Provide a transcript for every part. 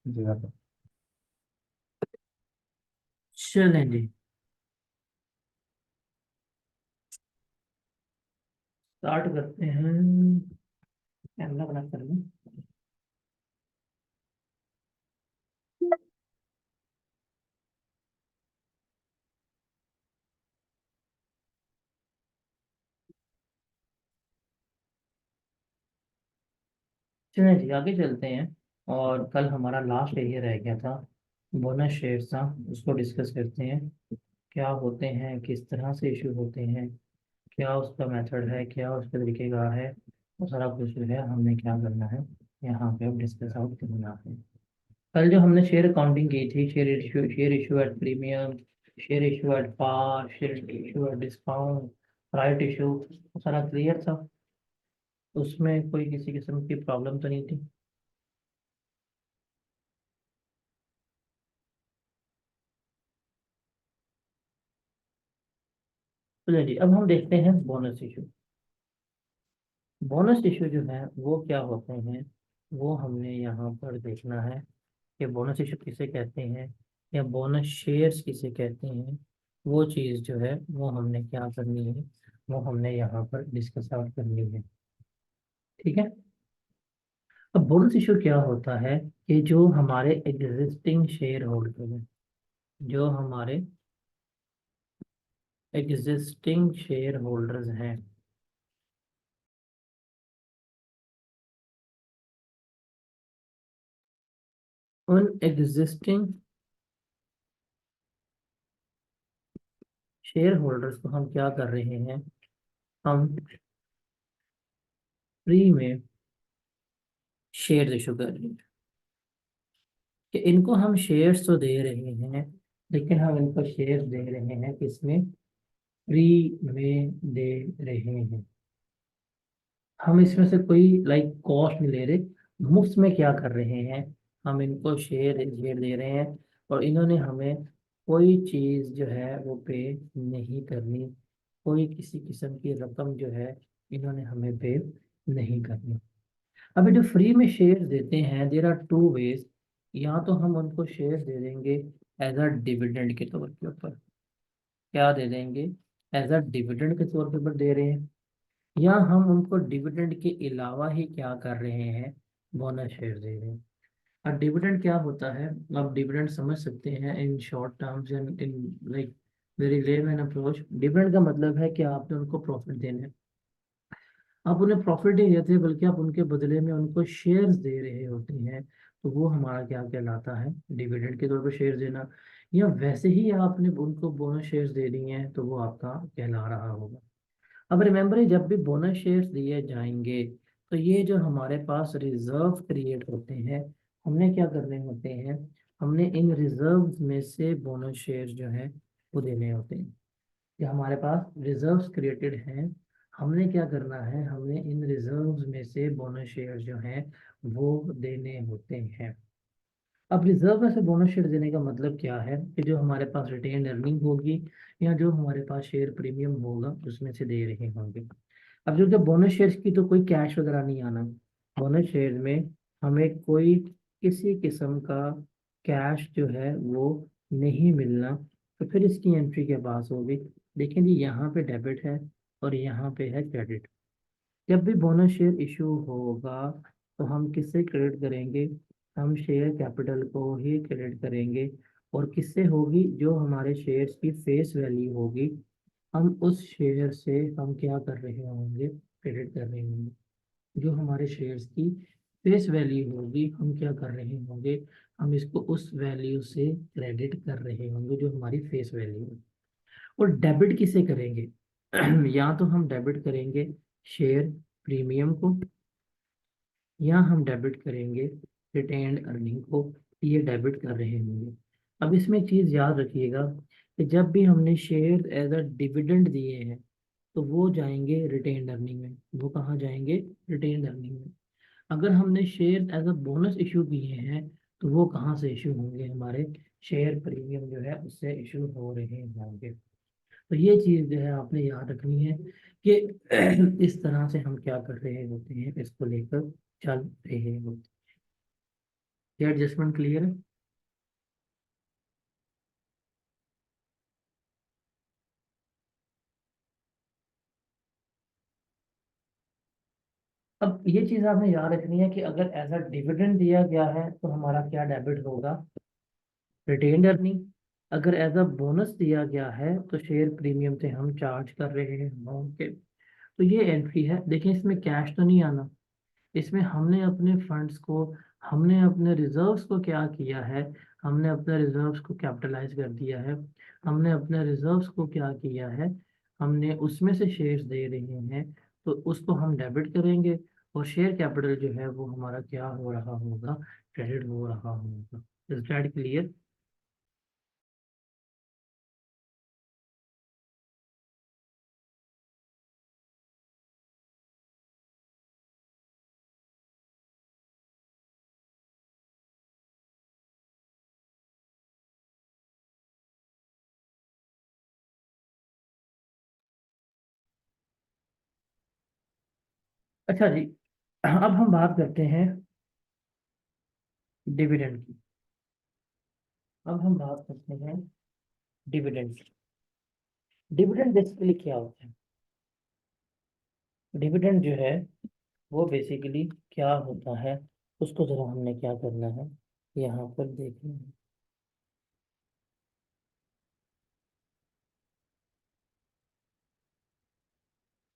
जी आप। चलें जी, स्टार्ट करते हैं। कैमरा बना कर लूं। चलें जी, आगे चलते हैं। और कल हमारा लास्ट एरिया रह गया था, बोनस शेयर था। उसको डिस्कस करते हैं। क्या होते हैं, किस तरह से इशू होते हैं, क्या उसका मेथड है, क्या उसका तरीके का है, वो सारा कुछ जो है हमने क्या करना है यहाँ पे अब डिस्कस आउट करना है। कल जो हमने शेयर अकाउंटिंग की थी, share issue at premium, share issue at par, share issue at discount, right issue, वो सारा क्लियर था। उसमें कोई किसी किस्म की प्रॉब्लम तो नहीं थी। चलिए जी, अब हम देखते हैं बोनस इशू। बोनस इशू जो है वो क्या होते हैं, वो हमने यहाँ पर देखना है कि बोनस इशू किसे कहते हैं या बोनस शेयर्स किसे कहते हैं। वो चीज़ जो है वो हमने क्या करनी है, वो हमने यहाँ पर डिस्कस आउट करनी है। ठीक है। अब बोनस इशू क्या होता है कि जो हमारे एग्जिस्टिंग शेयर होल्डर हैं, जो हमारे एग्जिस्टिंग शेयर होल्डर्स हैं, उन एग्जिस्टिंग शेयर होल्डर्स को हम क्या कर रहे हैं, हम फ्री में शेयर इशू कर रहे हैं। कि इनको हम शेयर्स तो दे रहे हैं, लेकिन हम इनको शेयर्स दे रहे हैं किसमें, फ्री में दे रहे हैं। हम इसमें से कोई कॉस्ट नहीं ले रहे, मुफ्त में क्या कर रहे हैं, हम इनको शेयर शेयर दे रहे हैं। और इन्होंने हमें कोई चीज़ जो है वो पे नहीं करनी, कोई किसी किस्म की रकम जो है इन्होंने हमें पे नहीं करनी। अभी जो फ्री में शेयर देते हैं, देर आर टू वेज। या तो हम उनको शेयर दे देंगे एज अ डिविडेंड के तौर के ऊपर, क्या दे देंगे, एज अ डिविडेंड के तौर के ऊपर दे रहे हैं। या हम उनको डिविडेंड के अलावा ही क्या कर रहे हैं, बोनस शेयर दे रहे हैं। अब डिविडेंड क्या होता है, आप डिविडेंड समझ सकते हैं in short terms and in like very layman approach. Dividend का मतलब है कि आपने उनको प्रॉफिट देना है। आप उन्हें प्रॉफिट नहीं देते, बल्कि आप उनके बदले में उनको शेयर्स दे रहे होते हैं। तो वो हमारा क्या कहलाता है, डिविडेंड के तौर पर शेयर देना। या वैसे ही आपने उनको बोनस शेयर्स दे दिए हैं तो वो आपका कहला रहा होगा। अब रिमेंबर, जब भी बोनस शेयर्स दिए जाएंगे तो ये जो हमारे पास रिजर्व क्रिएट होते हैं, हमने क्या करने होते हैं, हमने इन रिजर्व में से बोनस शेयर्स जो है वो देने होते हैं। कि हमारे पास रिजर्व्स क्रिएटेड हैं, हमने क्या करना है, हमने इन रिजर्व्स में से बोनस शेयर जो हैं वो देने होते हैं। अब रिजर्व में से बोनस शेयर देने का मतलब क्या है, कि जो हमारे पास रिटेन अर्निंग होगी या जो हमारे पास शेयर प्रीमियम होगा उसमें से दे रहे होंगे। अब जो कि बोनस शेयर्स की तो कोई कैश वगैरह नहीं आना। बोनस शेयर में हमें कोई किसी किस्म का कैश जो है वो नहीं मिलना। तो फिर इसकी एंट्री के पास होगी, देखें जी यहाँ पे डेबिट है और यहाँ पे है क्रेडिट। जब भी बोनस शेयर इशू होगा तो हम किससे क्रेडिट करेंगे, हम शेयर कैपिटल को ही क्रेडिट करेंगे। और किससे होगी, जो हमारे शेयर्स की फेस वैल्यू होगी, हम उस शेयर से हम क्या कर रहे होंगे, क्रेडिट कर रहे होंगे। जो हमारे शेयर्स की फेस वैल्यू होगी हम क्या कर रहे होंगे, हम इसको उस वैल्यू से क्रेडिट कर रहे होंगे जो हमारी फेस वैल्यू है। और डेबिट किसे करेंगे या तो हम डेबिट करेंगे शेयर प्रीमियम को, या हम डेबिट करेंगे रिटेन्ड अर्निंग को। ये डेबिट कर रहे होंगे। अब इसमें एक चीज़ याद रखिएगा कि जब भी हमने शेयर एज अ डिविडेंड दिए हैं तो वो जाएंगे रिटेन्ड अर्निंग में। वो कहाँ जाएंगे, रिटेन्ड अर्निंग में। अगर हमने share as a bonus issue किए हैं तो वो कहाँ से इशू होंगे, हमारे शेयर प्रीमियम जो है उससे इशू हो रहे होंगे। तो ये चीज़ जो है आपने याद रखनी है कि इस तरह से हम क्या कर रहे होते हैं, इसको लेकर चल रहे होते हैं। ये एडजस्टमेंट क्लियर है? अब ये चीज आपने याद रखनी है कि अगर एज अ डिविडेंड दिया गया है तो हमारा क्या डेबिट होगा, रिटेन्ड अर्निंग। अगर एज अ बोनस दिया गया है तो शेयर प्रीमियम से हम चार्ज कर रहे हैं अमाउंट के। तो ये एंट्री है। देखिए इसमें कैश तो नहीं आना, इसमें हमने अपने फंड्स को, हमने अपने रिजर्व्स को क्या किया है, हमने अपने रिजर्व्स को कैपिटलाइज कर दिया है। हमने अपने रिजर्व्स को क्या किया है, हमने उसमें से शेयर्स दे रहे हैं, तो उसको हम डेबिट करेंगे। और शेयर कैपिटल जो है वो हमारा क्या हो रहा होगा, क्रेडिट हो रहा होगा। Is that clear? अच्छा जी, अब हम बात करते हैं डिविडेंड की। अब हम बात करते हैं डिविडेंड की। डिविडेंड बेसिकली क्या होता है? डिविडेंड जो है वो बेसिकली क्या होता है, उसको जरा हमने क्या करना है, यहाँ पर देखना है।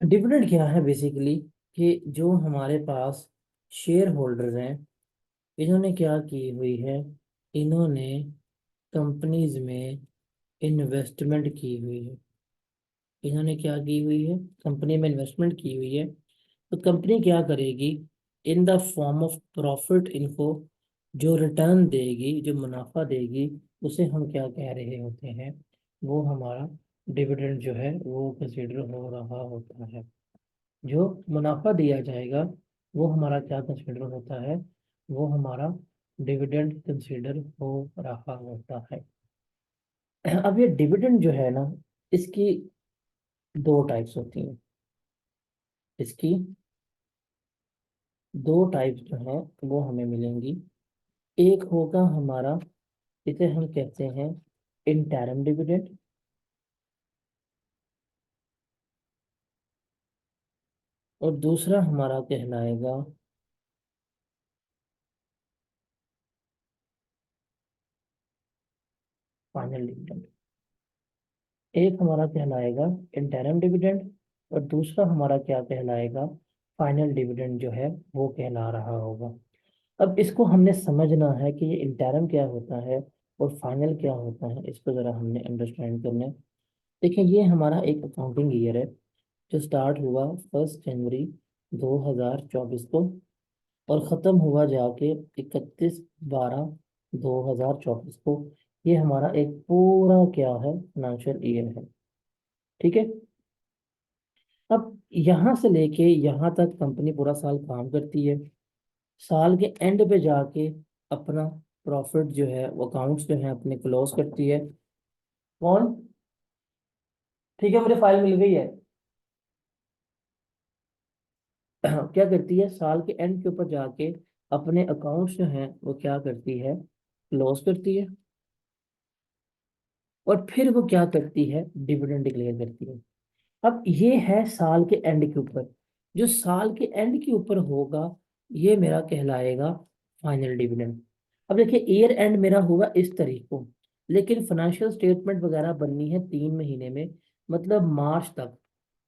डिविडेंड क्या है बेसिकली, कि जो हमारे पास शेयर होल्डर्स हैं, इन्होंने क्या की हुई है, इन्होंने कंपनीज में इन्वेस्टमेंट की हुई है। इन्होंने क्या की हुई है, कंपनी में इन्वेस्टमेंट की हुई है। तो कंपनी क्या करेगी, in the form of profit इनको जो रिटर्न देगी, जो मुनाफा देगी, उसे हम क्या कह रहे होते हैं, वो हमारा डिविडेंड जो है वो कंसीडर हो रहा होता है। जो मुनाफा दिया जाएगा वो हमारा क्या कंसीडर होता है, वो हमारा डिविडेंड कंसीडर हो रहा होता है। अब ये डिविडेंड जो है ना, इसकी दो टाइप्स होती हैं। इसकी दो टाइप्स जो हैं वो हमें मिलेंगी। एक होगा हमारा, इसे हम कहते हैं इंटरम डिविडेंड, और दूसरा हमारा कहलाएगा फाइनल डिविडेंड। एक हमारा कहलाएगा इंटरम डिविडेंड, और दूसरा हमारा क्या कहलाएगा, फाइनल डिविडेंड जो है वो कहला रहा होगा। अब इसको हमने समझना है कि ये इंटरम क्या होता है और फाइनल क्या होता है, इसको जरा हमने अंडरस्टैंड करना है। देखिए ये हमारा एक अकाउंटिंग ईयर है जो स्टार्ट हुआ 1 जनवरी 2024 को, और ख़त्म हुआ जाके 31/12/2024 को। ये हमारा एक पूरा क्या है, फाइनेंशियल ईयर है। ठीक है। अब यहाँ से लेके यहाँ तक कंपनी पूरा साल काम करती है। साल के एंड पे जाके अपना प्रॉफिट जो है, वो अकाउंट्स जो है अपने क्लोज करती है। कौन? ठीक है, मुझे फाइल मिल गई है। क्या करती है, साल के एंड के ऊपर जाके अपने अकाउंट्स जो हैं वो क्या करती है, क्लोज करती है। और फिर वो क्या करती है, डिविडेंड डिक्लेयर करती है। अब ये है साल के एंड के ऊपर। जो साल के एंड के ऊपर होगा ये मेरा कहलाएगा फाइनल डिविडेंड। अब देखिए ईयर एंड मेरा हुआ इस तारीख को, लेकिन फाइनेंशियल स्टेटमेंट वगैरह बननी है 3 महीने में, मतलब मार्च तक।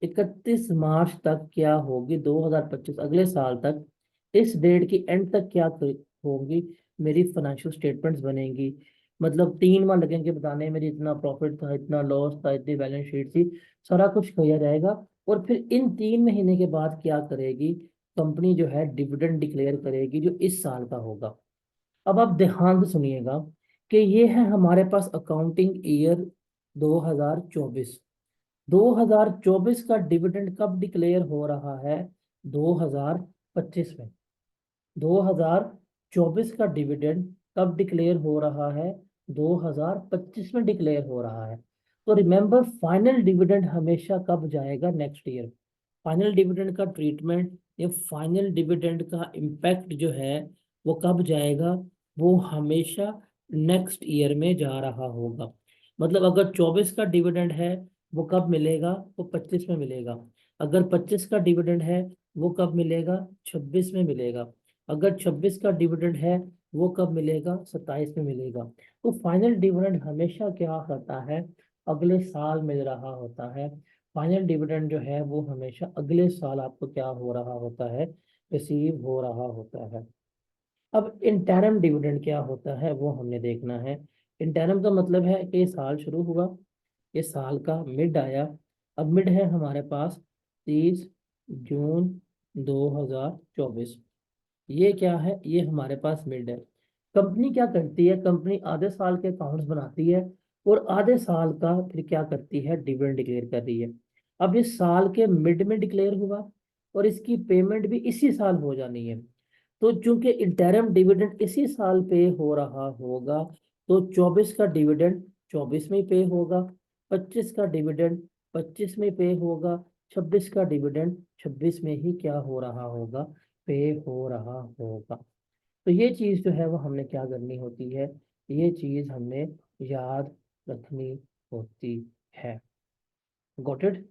31 मार्च तक क्या होगी, 2025 अगले साल तक, इस डेट की एंड तक क्या होंगी, मेरी फाइनेंशियल स्टेटमेंट्स बनेंगी। मतलब 3 माह लगेंगे बताने में, मेरी इतना प्रॉफिट था, इतना लॉस था, इतनी बैलेंस शीट थी, सारा कुछ किया जाएगा। और फिर इन 3 महीने के बाद क्या करेगी, कंपनी जो है डिविडेंड डिक्लेयर करेगी जो इस साल का होगा। अब आप ध्यान से सुनिएगा कि ये है हमारे पास अकाउंटिंग ईयर 2024। 2024 का डिविडेंड कब डिक्लेयर हो रहा है, 2025 में। 2024 का डिविडेंड कब डिक्लेयर हो रहा है, 2025 में डिक्लेयर हो रहा है। तो रिमेंबर, फाइनल डिविडेंड हमेशा कब जाएगा, नेक्स्ट ईयर। फाइनल डिविडेंड का ट्रीटमेंट या फाइनल डिविडेंड का इम्पैक्ट जो है वो कब जाएगा, वो हमेशा नेक्स्ट ईयर में जा रहा होगा। मतलब अगर 24 का डिविडेंड है, वो कब मिलेगा? वो 25 में मिलेगा। अगर 25 का डिविडेंड है, वो कब मिलेगा? 26 में मिलेगा। अगर 26 का डिविडेंड है, वो कब मिलेगा? 27 में मिलेगा। तो फाइनल डिविडेंड हमेशा क्या होता है? अगले साल मिल रहा होता है। फाइनल डिविडेंड जो है वो हमेशा अगले साल आपको क्या हो रहा होता है? रिसीव हो रहा होता है। अब इंटरम डिविडेंड क्या होता है वो हमने देखना है। इंटरम का मतलब है कि ये साल शुरू हुआ, ये साल का मिड आया। अब मिड है हमारे पास 30 जून 2024। ये क्या है? ये हमारे पास मिड है। कंपनी क्या करती है? कंपनी आधे साल के अकाउंट्स बनाती है और आधे साल का फिर क्या करती है? डिविडेंड डिक्लेयर कर रही है। अब ये साल के मिड में डिक्लेयर हुआ और इसकी पेमेंट भी इसी साल हो जानी है। तो चूंकि इंटरम डिविडेंड इसी साल पे हो रहा होगा, तो 24 का डिविडेंड 24 में पे होगा, 25 का डिविडेंड 25 में पे होगा, 26 का डिविडेंड 26 में ही क्या हो रहा होगा? पे हो रहा होगा। तो ये चीज़ जो है वो हमने क्या करनी होती है? ये चीज़ हमने याद रखनी होती है। Got it?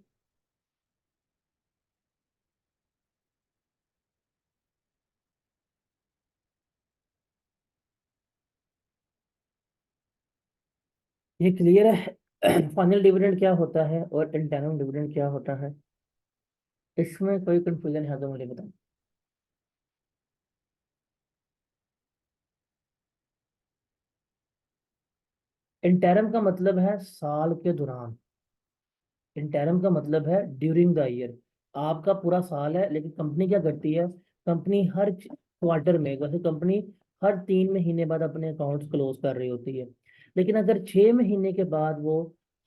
ये क्लियर है? फाइनल डिविडेंड क्या होता है और इंटरनल डिविडेंड क्या होता है? इसमें कोई कंफ्यूजन है तो मुझे बताओ। इंटरम का मतलब है साल के दौरान। इंटरम का मतलब है ड्यूरिंग द ईयर। आपका पूरा साल है, लेकिन कंपनी क्या करती है? कंपनी हर क्वार्टर में, वैसे कंपनी हर 3 महीने बाद अपने अकाउंट्स क्लोज कर रही होती है। लेकिन अगर 6 महीने के बाद वो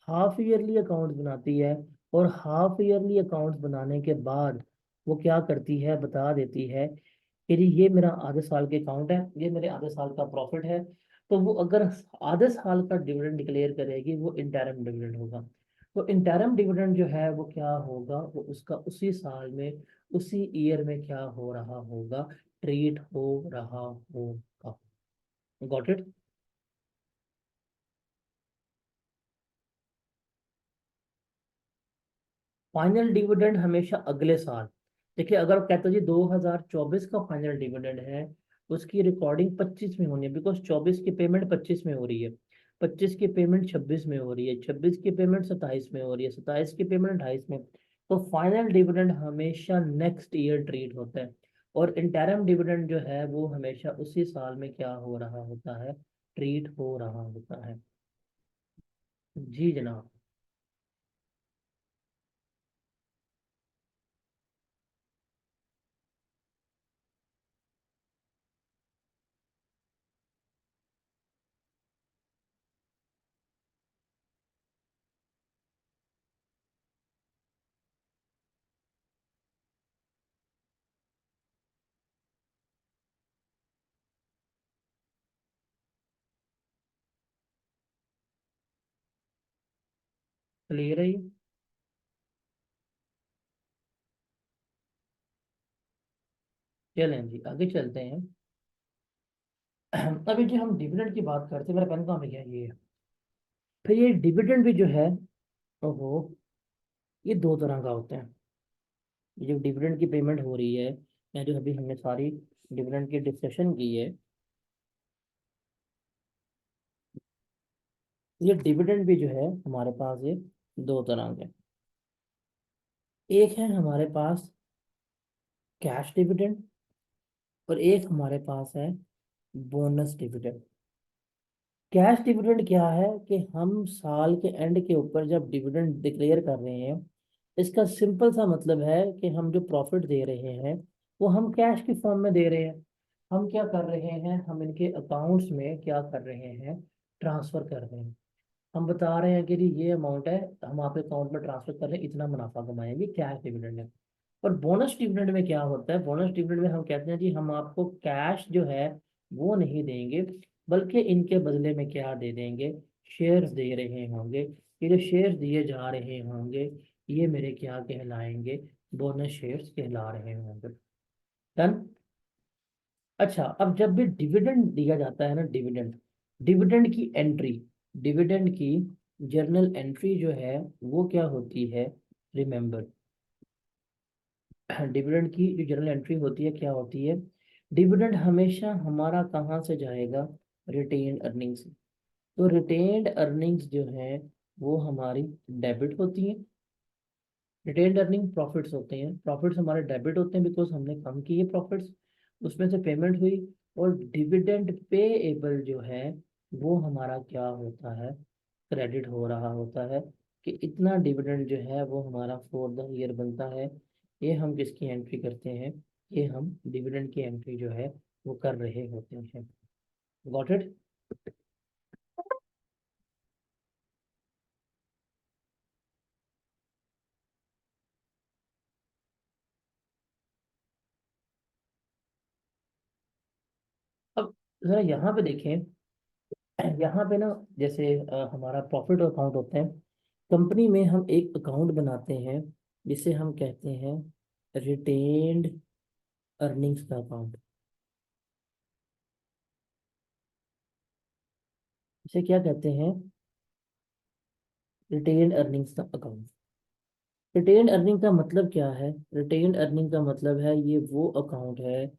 हाफ ईयरली अकाउंट्स बनाती है, और हाफ ईयरली अकाउंट्स बनाने के बाद वो क्या करती है? बता देती है कि जी ये मेरा आधे साल के अकाउंट है, ये मेरे आधे साल का प्रॉफिट है। तो वो अगर आधे साल का डिविडेंड डिक्लेयर करेगी, वो इंटरम डिविडेंड होगा। तो इंटरम डिविडेंड जो है वो क्या होगा? वो उसका उसी साल में, उसी ईयर में क्या हो रहा होगा? ट्रीट हो रहा होगा। Got it? फाइनल डिविडेंड हमेशा अगले साल। देखिए, अगर आप कहते हो जी 2024 का फाइनल डिविडेंड है, उसकी रिकॉर्डिंग 25 में होनी है, बिकॉज 24 की पेमेंट 25 में हो रही है, 25 की पेमेंट 26 में हो रही है, 26 की पेमेंट 27 में हो रही है, 27 की पेमेंट 28 में। तो फाइनल डिविडेंड हमेशा नेक्स्ट ईयर ट्रीट होता है। और इंटरम डिविडेंड जो है वो हमेशा उसी साल में क्या हो रहा होता है? ट्रीट हो रहा होता है। जी जनाब। क्लियर है ये? चलें जी, आगे चलते हैं। अभी जो हम डिविडेंड की बात करते हैं, मेरा पेन कहाँ पे गया? ये है। फिर ये डिविडेंड भी जो है, ओहो, ये दो तरह का होता है। ये जो डिविडेंड की पेमेंट हो रही है, या जो अभी हमने सारी डिविडेंड की डिस्कशन की है, ये डिविडेंड भी जो है हमारे पास ये दो तरह के। एक है हमारे पास कैश डिविडेंड, और एक हमारे पास है बोनस डिविडेंड। कैश डिविडेंड क्या है कि हम साल के एंड के ऊपर जब डिविडेंड डिक्लेयर कर रहे हैं, इसका सिंपल सा मतलब है कि हम जो प्रॉफिट दे रहे हैं वो हम कैश की फॉर्म में दे रहे हैं। हम क्या कर रहे हैं? हम इनके अकाउंट्स में क्या कर रहे हैं? ट्रांसफर कर रहे हैं। हम बता रहे हैं कि जी ये अमाउंट है, हम आपके अकाउंट में ट्रांसफर कर रहे हैं, इतना मुनाफा कमाएंगे। कैश डिविडेंड है। और बोनस डिविडेंड में क्या होता है? बोनस डिविडेंड में हम कहते हैं जी हम आपको कैश जो है वो नहीं देंगे, बल्कि इनके बदले में क्या दे देंगे? शेयर्स दे रहे होंगे। ये जो शेयर्स दिए जा रहे होंगे, ये मेरे क्या कहलाएंगे? बोनस शेयर्स कहला रहे होंगे। डन? अच्छा, अब जब भी डिविडेंड दिया जाता है ना, डिविडेंड, डिविडेंड की एंट्री, डिविडेंड की जर्नल एंट्री जो है वो क्या होती है, रिमेंबर, डिविडेंड की जो जर्नल एंट्री होती है क्या होती है, डिविडेंड हमेशा हमारा कहाँ से जाएगा, रिटेन्ड अर्निंग्स। तो रिटेन्ड अर्निंग्स जो है वो हमारी डेबिट होती है। रिटेन्ड अर्निंग प्रॉफिट्स होते हैं, प्रॉफिट्स हमारे डेबिट होते हैं बिकॉज हमने कम किए प्रॉफिट्स, उसमें से पेमेंट हुई। और डिविडेंड पेएबल जो है वो हमारा क्या होता है, क्रेडिट हो रहा होता है, कि इतना डिविडेंड जो है वो हमारा फॉर द ईयर बनता है। ये हम किसकी एंट्री करते हैं, ये हम डिविडेंड की एंट्री जो है वो कर रहे होते हैं। Got it. अब जरा यहाँ पे देखें, यहाँ पे ना, जैसे हमारा प्रॉफिट अकाउंट होता है, कंपनी में हम एक अकाउंट बनाते हैं जिसे हम कहते हैं रिटेन्ड अर्निंग्स का अकाउंट। इसे क्या कहते हैं, रिटेन्ड अर्निंग्स का अकाउंट। रिटेन्ड अर्निंग का मतलब क्या है, रिटेन्ड अर्निंग का मतलब है ये वो अकाउंट है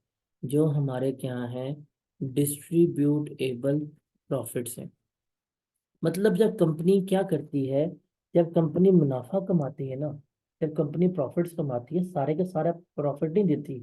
जो हमारे क्या है, डिस्ट्रीब्यूटेबल प्रॉफिट्स हैं। मतलब जब कंपनी क्या करती है, जब कंपनी मुनाफा कमाती है ना, जब कंपनी प्रॉफिट्स कमाती है, सारे के सारे प्रॉफिट नहीं देती,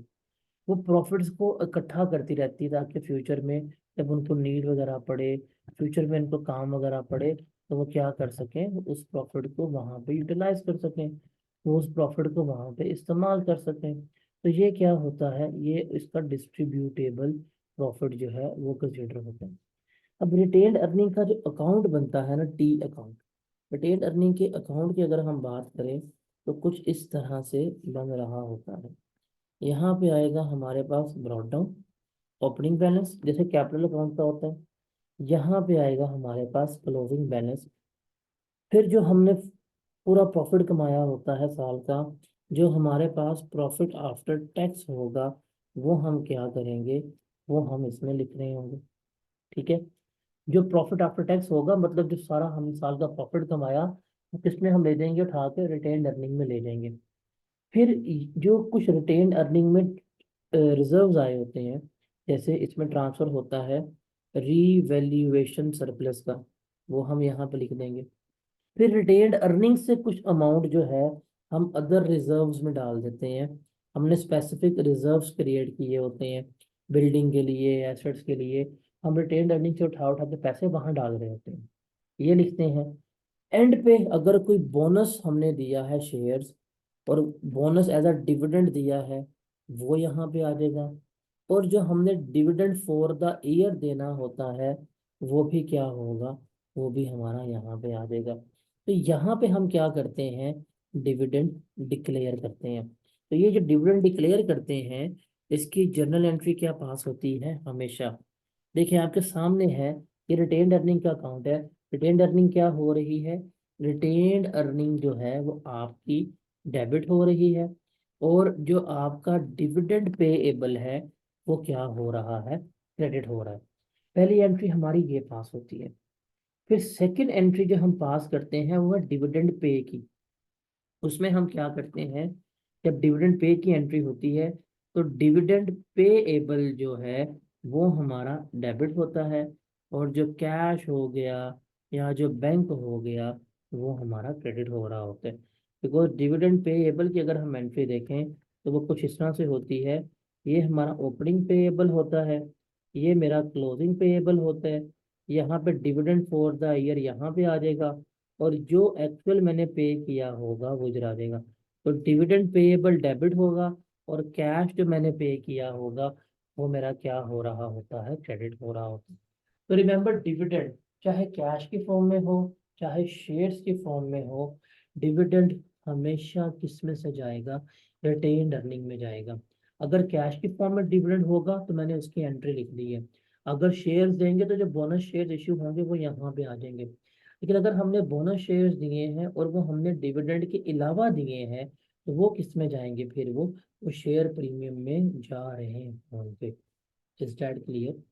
वो प्रॉफिट्स को इकट्ठा करती रहती है ताकि फ्यूचर में जब उनको नीड वगैरह पड़े, फ्यूचर में उनको काम वगैरह पड़े, तो वो क्या कर सकें, वो उस प्रॉफिट को वहाँ पे यूटिलाइज कर सकें, वो उस प्रॉफिट को वहाँ पे इस्तेमाल कर सकें। तो ये क्या होता है, ये इसका डिस्ट्रीब्यूटेबल प्रॉफिट जो है वो कंसिडर होता है। अब रिटेन्ड अर्निंग का जो अकाउंट बनता है ना, टी अकाउंट, रिटेन्ड अर्निंग के अकाउंट की अगर हम बात करें तो कुछ इस तरह से बन रहा होता है। यहाँ पे आएगा हमारे पास ब्रॉड डाउन ओपनिंग बैलेंस, जैसे कैपिटल अकाउंट का होता है। यहाँ पे आएगा हमारे पास क्लोजिंग बैलेंस। फिर जो हमने पूरा प्रॉफिट कमाया होता है साल का, जो हमारे पास प्रॉफिट आफ्टर टैक्स होगा, वो हम क्या करेंगे, वो हम इसमें लिख रहे होंगे। ठीक है, जो प्रॉफिट आफ्टर टैक्स होगा मतलब जो सारा हम साल का प्रॉफिट कमाया, वो किसमें हम ले जाएंगे, उठा के रिटेन अर्निंग में ले जाएंगे। फिर जो कुछ रिटेन अर्निंग में रिजर्व्स आए होते हैं, जैसे इसमें ट्रांसफर होता है रीवैल्यूएशन सरप्लस का, वो हम यहाँ पे लिख देंगे। फिर रिटेन्ड अर्निंग से कुछ अमाउंट जो है हम अदर रिजर्व्स में डाल देते हैं। हमने स्पेसिफिक रिजर्व्स क्रिएट किए होते हैं बिल्डिंग के लिए, एसेट्स के लिए, हम रिटेन्ड अर्निंग से उठा उठा के पैसे वहां डाल रहे होते हैं, ये लिखते हैं। एंड पे अगर कोई बोनस हमने दिया है शेयर्स, और बोनस एज अ डिविडेंड दिया है, वो यहाँ पे आ जाएगा। और जो हमने डिविडेंड फॉर द ईयर देना होता है, वो भी क्या होगा, वो भी हमारा यहाँ पे आ जाएगा। तो यहाँ पे हम क्या करते हैं, डिविडेंड डिक्लेयर करते हैं। तो ये जो डिविडेंड डिक्लेयर करते हैं, इसकी जर्नल एंट्री क्या पास होती है हमेशा, देखिए आपके सामने है, ये रिटेन्ड अर्निंग का अकाउंट है। रिटेन्ड अर्निंग क्या हो रही है, रिटेन्ड अर्निंग जो है वो आपकी डेबिट हो रही है, और जो आपका डिविडेंड पेएबल है वो क्या हो रहा है, क्रेडिट हो रहा है। पहली एंट्री हमारी ये पास होती है। फिर सेकंड एंट्री जो हम पास करते हैं वो है डिविडेंड पे की। उसमें हम क्या करते हैं, जब डिविडेंड पे की एंट्री होती है तो डिविडेंड पेएबल जो है वो हमारा डेबिट होता है, और जो कैश हो गया या जो बैंक हो गया वो हमारा क्रेडिट हो रहा होता है। बिकॉज डिविडेंड पेएबल की अगर हम एंट्री देखें तो वो कुछ इस तरह से होती है, ये हमारा ओपनिंग पेएबल होता है, ये मेरा क्लोजिंग पेएबल होता है, यहाँ पे डिविडेंड फॉर द ईयर यहाँ पे आ जाएगा, और जो एक्चुअल मैंने पे किया होगा वो इधर आ जाएगा। तो डिविडेंड पेएबल डेबिट होगा, और कैश जो मैंने पे किया होगा वो मेरा क्या हो रहा होता है, क्रेडिट हो रहा होता है। तो रिमेंबर, डिविडेंड चाहे कैश की फॉर्म में हो चाहे शेयर्स की फॉर्म में हो, डिविडेंड हमेशा किस में से जाएगा, रिटेन्ड अर्निंग में जाएगा। अगर कैश की फॉर्म में डिविडेंड होगा तो मैंने उसकी एंट्री लिख दी है, अगर शेयर्स देंगे तो जो बोनस शेयर्स इश्यू होंगे वो यहाँ पे आ जाएंगे। लेकिन अगर हमने बोनस शेयर्स दिए हैं और वो हमने डिविडेंड के अलावा दिए हैं, तो वो किस में जाएंगे, फिर वो शेयर प्रीमियम में जा रहे होंगे। Is that clear?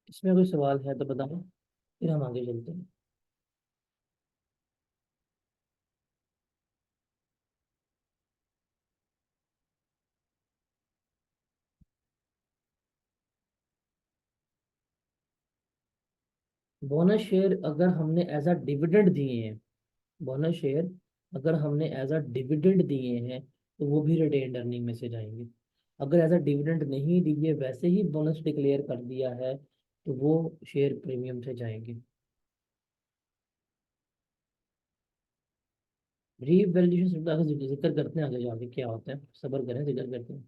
इसमें कोई सवाल है तो बताओ, फिर हम आगे चलते हैं। बोनस शेयर अगर हमने एज अ डिविडेंड दिए हैं, बोनस शेयर अगर हमने एज अ डिविडेंड दिए हैं तो वो भी रिटेन्ड अर्निंग में से जाएंगे। अगर एज अ डिविडेंड नहीं दिए, वैसे ही बोनस डिक्लेयर कर दिया है, तो वो शेयर प्रीमियम से जाएंगे। रीवैल्यूएशन का जिक्र करते हैं आगे जाके क्या होता है, सब्र करें, जिक्र करते हैं।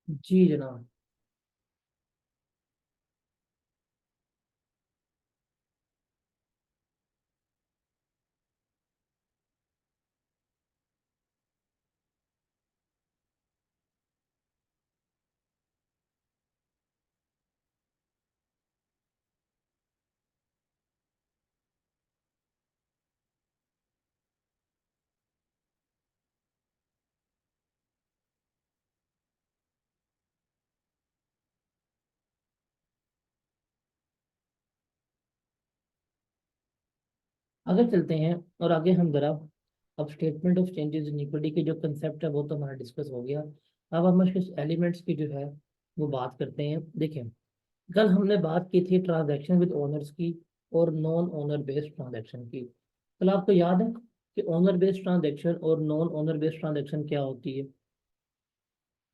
जी जनाब। आगे चलते हैं, और आगे हम जरा, अब statement of changes in equity के जो कंसेप्ट है वो तो हमारा डिस्कस हो गया। अब हम कुछ एलिमेंट्स की जो है वो बात करते हैं। देखिए, कल हमने बात की थी ट्रांजैक्शन विद ओनर्स की और नॉन ओनर बेस्ड ट्रांजैक्शन की। कल आपको याद है कि ओनर बेस्ड ट्रांजैक्शन और नॉन ओनर बेस्ड ट्रांजैक्शन क्या होती है?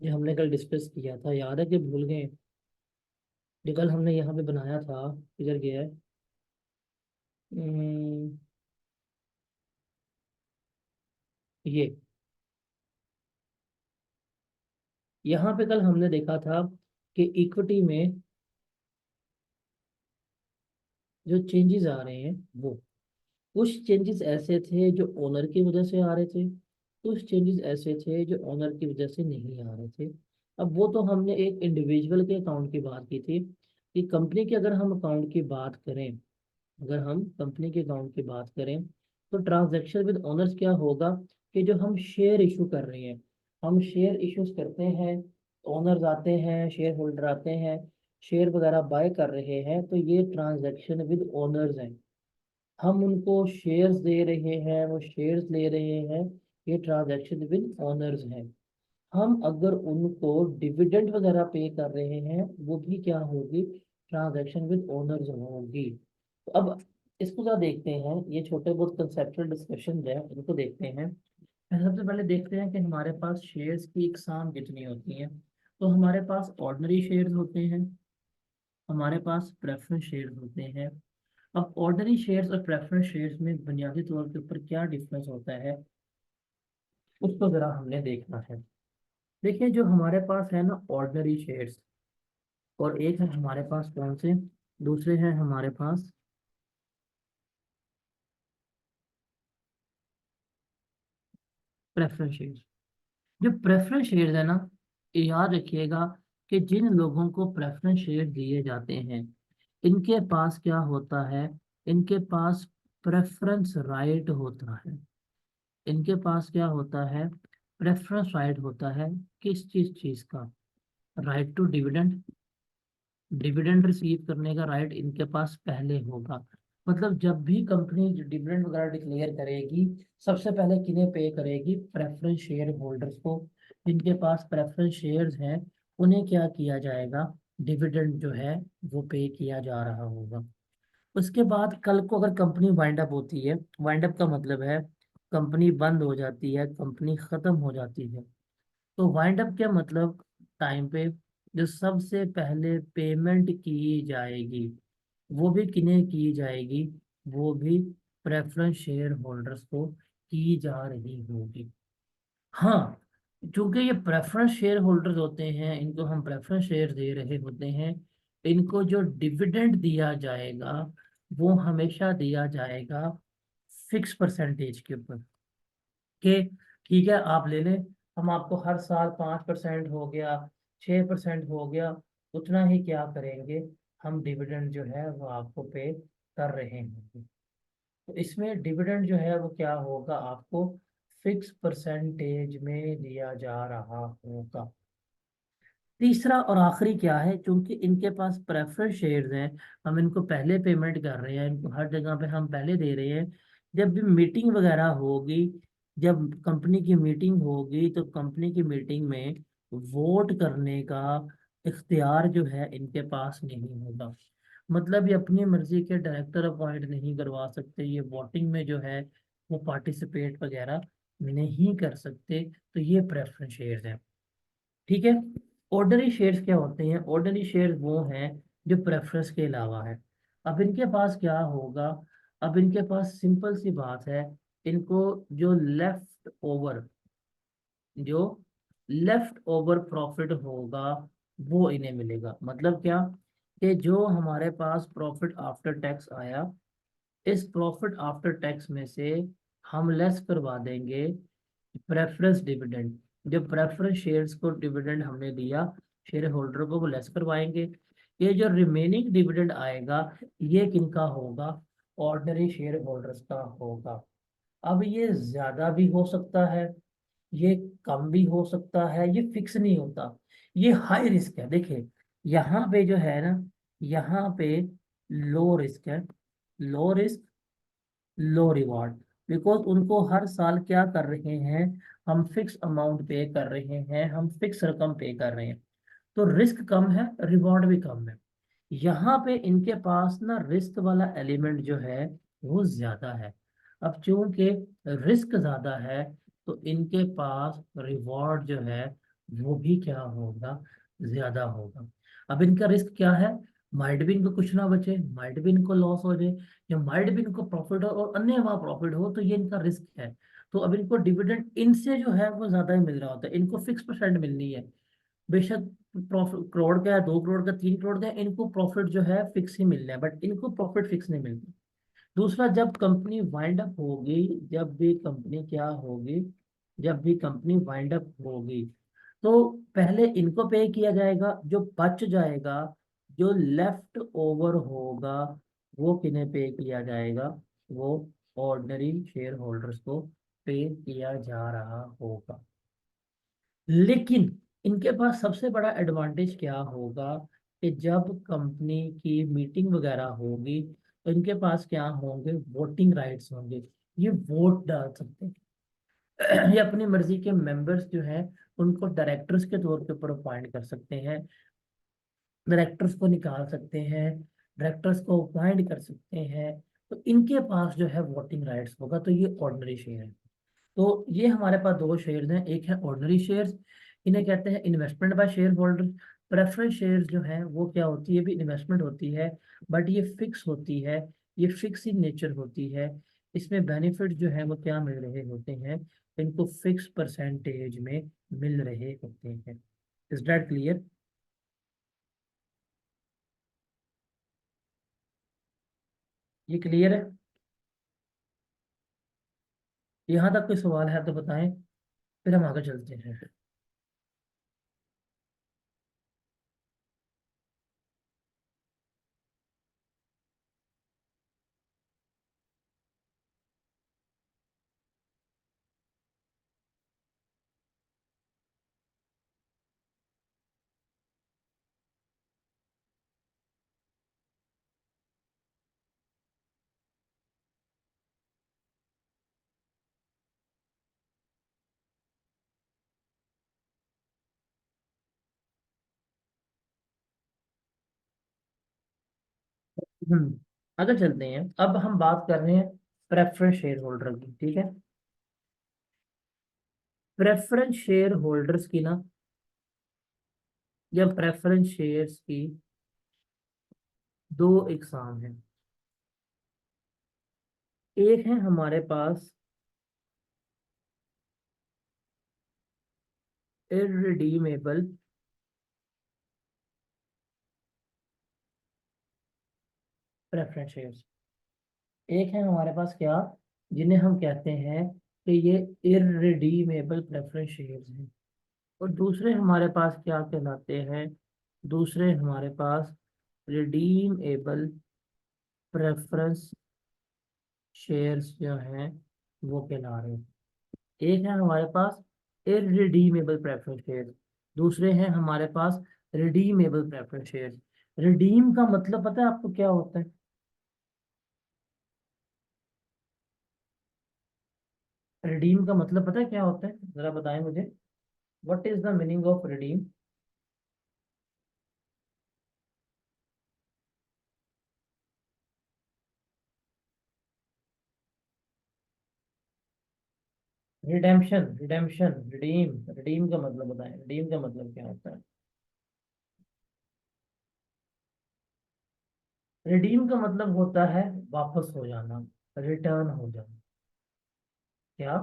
ये हमने कल डिस्कस किया था, याद है कि भूल गए? ये कल हमने यहाँ पे बनाया था, किधर गया है? हम्म, ये यहाँ पे कल हमने देखा था कि इक्विटी में जो चेंजेस आ रहे हैं, वो कुछ चेंजेस ऐसे थे जो ओनर की वजह से आ रहे थे, कुछ चेंजेस ऐसे थे जो ओनर की वजह से नहीं आ रहे थे। अब वो तो हमने एक इंडिविजुअल के अकाउंट की बात की थी, कि कंपनी के अगर हम अकाउंट की बात करें, अगर हम कंपनी के अकाउंट की बात करें, तो ट्रांजैक्शन विद ओनर्स क्या होगा, कि जो हम शेयर इशू कर रहे हैं, हम शेयर इश्यूज करते हैं, ओनर्स आते हैं, शेयर होल्डर आते हैं, शेयर वगैरह बाय कर रहे हैं, तो ये ट्रांजैक्शन विद ओनर्स हैं। हम उनको शेयर्स दे रहे हैं, वो शेयर्स ले रहे हैं, ये ट्रांजैक्शन विद ओनर्स हैं। हम अगर उनको डिविडेंड वगैरह पे कर रहे हैं, वो भी क्या होगी, ट्रांजैक्शन विद ओनर्स होगी। तो अब इसको क्या देखते हैं, ये छोटे बहुत कंसेप्चुअल डिस्कशन है, इनको देखते हैं। सबसे पहले देखते हैं कि हमारे पास शेयर्स की इकसाम कितनी होती हैं। तो हमारे पास ऑर्डिनरी शेयर्स होते हैं, हमारे पास प्रेफरेंस शेयर्स होते हैं। अब ऑर्डिनरी शेयर्स और प्रेफरेंस शेयर्स में बुनियादी तौर के ऊपर क्या डिफरेंस होता है, उसको जरा हमने देखना है। देखिए, जो हमारे पास है ना ऑर्डिनरी शेयर्स, और एक है हमारे पास कौन से, दूसरे हैं हमारे पास प्रेफरेंस शेयर्स। जो प्रेफरेंस शेयर्स है ना, ये याद रखिएगा कि जिन लोगों को प्रेफरेंस शेयर दिए जाते हैं, इनके पास क्या होता है, इनके पास प्रेफरेंस राइट होता है। इनके पास क्या होता है, प्रेफरेंस राइट होता है। किस चीज चीज का? Right to dividend, dividend receive करने का राइट इनके पास पहले होगा। मतलब जब भी कंपनी डिविडेंड वगैरह डिक्लेयर करेगी, सबसे पहले किन्हें पे करेगी, प्रेफरेंस शेयर होल्डर्स को। जिनके पास प्रेफरेंस शेयर्स हैं, उन्हें क्या किया जाएगा, डिविडेंड जो है वो पे किया जा रहा होगा। उसके बाद कल को अगर कंपनी वाइंड अप होती है, वाइंड अप का मतलब है कंपनी बंद हो जाती है, कंपनी खत्म हो जाती है, तो वाइंड अप क्या मतलब, टाइम पे जो सबसे पहले पेमेंट की जाएगी, वो भी किन्हें की जाएगी, वो भी प्रेफरेंस शेयर होल्डर्स को की जा रही होगी। हाँ, चूंकि ये प्रेफरेंस शेयर होल्डर्स होते हैं, इनको हम प्रेफरेंस शेयर दे रहे होते हैं, इनको जो डिविडेंड दिया जाएगा वो हमेशा दिया जाएगा फिक्स परसेंटेज के ऊपर। कि ठीक है आप ले लें, हम आपको हर साल 5% हो गया, 6% हो गया, उतना ही क्या करेंगे, हम डिविडेंड जो है वो आपको पे कर रहे हैं। तो इसमें डिविडेंड जो है वो क्या होगा, आपको फिक्स परसेंटेज में दिया जा रहा होगा। तीसरा और आखिरी क्या है, क्योंकि इनके पास प्रेफरेंस शेयर्स हैं, हम इनको पहले पेमेंट कर रहे हैं, इनको हर जगह पे हम पहले दे रहे हैं। जब भी मीटिंग वगैरह होगी, जब कंपनी की मीटिंग होगी, तो कंपनी की मीटिंग में वोट करने का इख्तियार जो है इनके पास नहीं होगा। मतलब ये अपनी मर्जी के डायरेक्टर अपॉइंट नहीं करवा सकते, ये वोटिंग में जो है वो पार्टिसिपेट वगैरह नहीं कर सकते। तो ये प्रेफरेंस शेयर्स हैं। ठीक है। ऑर्डनरी शेयर्स क्या होते हैं, ऑर्डनरी शेयर्स वो हैं जो प्रेफरेंस के अलावा है। अब इनके पास क्या होगा, अब इनके पास सिंपल सी बात है, इनको जो लेफ्ट ओवर, जो लेफ्ट ओवर प्रॉफिट होगा वो इन्हें मिलेगा। मतलब क्या, कि जो हमारे पास प्रॉफिट आफ्टर टैक्स आया, इस प्रॉफिट आफ्टर टैक्स में से हम लेस करवा देंगे प्रेफरेंस डिविडेंड। जो प्रेफरेंस शेयर्स को डिविडेंड हमने दिया शेयर होल्डर को, वो लेस करवाएंगे। ये जो रिमेनिंग डिविडेंड आएगा ये किनका होगा, ऑर्डिनरी शेयर होल्डर्स का होगा। अब ये ज्यादा भी हो सकता है, ये कम भी हो सकता है, ये फिक्स नहीं होता। ये हाई रिस्क है। देखिए यहाँ पे जो है ना, यहाँ पे लो रिस्क है, low risk low reward. Because उनको हर साल क्या कर रहे हैं, हम फिक्स अमाउंट पे कर रहे हैं, हम फिक्स रकम पे कर रहे हैं। तो रिस्क कम है, रिवॉर्ड भी कम है। यहाँ पे इनके पास ना रिस्क वाला एलिमेंट जो है वो ज्यादा है। अब चूंकि रिस्क ज्यादा है, तो इनके पास रिवॉर्ड जो है वो भी क्या होगा, ज्यादा होगा। अब इनका रिस्क क्या है, माइट भी इनको कुछ ना बचे, माइट भी इनको लॉस हो जाए, या माइट भी इनको प्रॉफिट हो और अन्य वहां प्रॉफिट हो, तो ये इनका रिस्क है। तो अब इनको डिविडेंड इनसे जो है वो ज्यादा ही मिल रहा होता है, इनको फिक्स परसेंट मिलनी है। बेशक प्रॉफिट करोड़ का है, 2 करोड़ का, 3 करोड़ का है, इनको प्रॉफिट जो है फिक्स ही मिलना है, बट इनको प्रॉफिट फिक्स नहीं मिलता। दूसरा, जब कंपनी वाइंड अप होगी, जब भी कंपनी क्या होगी, जब भी कंपनी वाइंड अप होगी, तो पहले इनको पे किया जाएगा, जो बच जाएगा, जो लेफ्ट ओवर होगा, वो किन्हें पे किया जाएगा, वो ऑर्डिनरी शेयर होल्डर्स को पे किया जा रहा होगा। लेकिन इनके पास सबसे बड़ा एडवांटेज क्या होगा, कि जब कंपनी की मीटिंग वगैरह होगी, तो इनके पास क्या होंगे, वोटिंग राइट्स होंगे। ये वोट डाल सकते हैं। ये अपनी मर्जी के मेंबर्स जो हैं उनको डायरेक्टर्स के तौर पे ऊपर अपॉइंट कर सकते हैं, डायरेक्टर्स को निकाल सकते हैं, डायरेक्टर्स को अपॉइंट कर सकते हैं। तो इनके पास जो है वोटिंग राइट्स होगा। तो ये ऑर्डिनरी शेयर है। तो ये हमारे पास दो शेयर्स हैं, एक है ऑर्डिनरी शेयर्स, इन्हें कहते हैं investment by share holder. Preference shares जो है वो क्या होती है, भी इन्वेस्टमेंट होती है, बट ये फिक्स होती है, ये फिक्स इन नेचर होती है। इसमें बेनिफिट जो है वो क्या मिल रहे होते हैं, इनको फिक्स परसेंटेज में मिल रहे होते हैं। Is that clear? ये क्लियर है? यहाँ तक कोई सवाल है तो बताएं, फिर हम आगे चलते हैं। आगे चलते हैं। अब हम बात कर रहे हैं प्रेफरेंस शेयर होल्डर की। ठीक है। प्रेफरेंस शेयर होल्डर्स की ना, या प्रेफरेंस शेयर्स की दो इकसाम है। एक है हमारे पास इररिडीमेबल प्रेफरेंस शेयर्स। एक है हमारे पास क्या, जिन्हें हम कहते हैं कि ये इररिडीमेबल प्रेफरेंस शेयर्स हैं, और दूसरे हमारे पास क्या कहलाते हैं, दूसरे हमारे पास रिडीमेबल प्रेफरेंस शेयर्स जो हैं वो कहला रहे हैं। एक है हमारे पास इररिडीमेबल प्रेफरेंस शेयर्स, दूसरे हैं हमारे पास रिडीमेबल प्रेफरेंस शेयर्स। रिडीम का मतलब पता है आपको क्या होता है? रिडीम का मतलब पता है क्या होता है, जरा बताएं मुझे। What is the meaning of redeem? Redemption, redemption, redeem, redeem का मतलब बताएं, रिडीम का मतलब क्या होता है? रिडीम का मतलब होता है वापस हो जाना, रिटर्न हो जाना। क्या?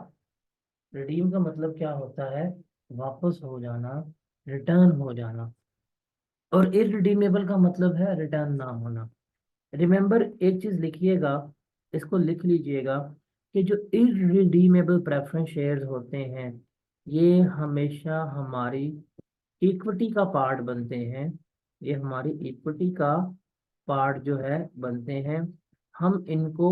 रिडीम का मतलब क्या होता है? वापस हो जाना, रिटर्न हो जाना। और इररिडीमेबल का मतलब है रिटर्न ना होना। रिमेंबर एक चीज लिखिएगा, इसको लिख लीजिएगा, कि जो इररिडीमेबल प्रेफरेंस शेयर्स होते हैं ये हमेशा हमारी इक्विटी का पार्ट बनते हैं। ये हमारी इक्विटी का पार्ट जो है बनते हैं। हम इनको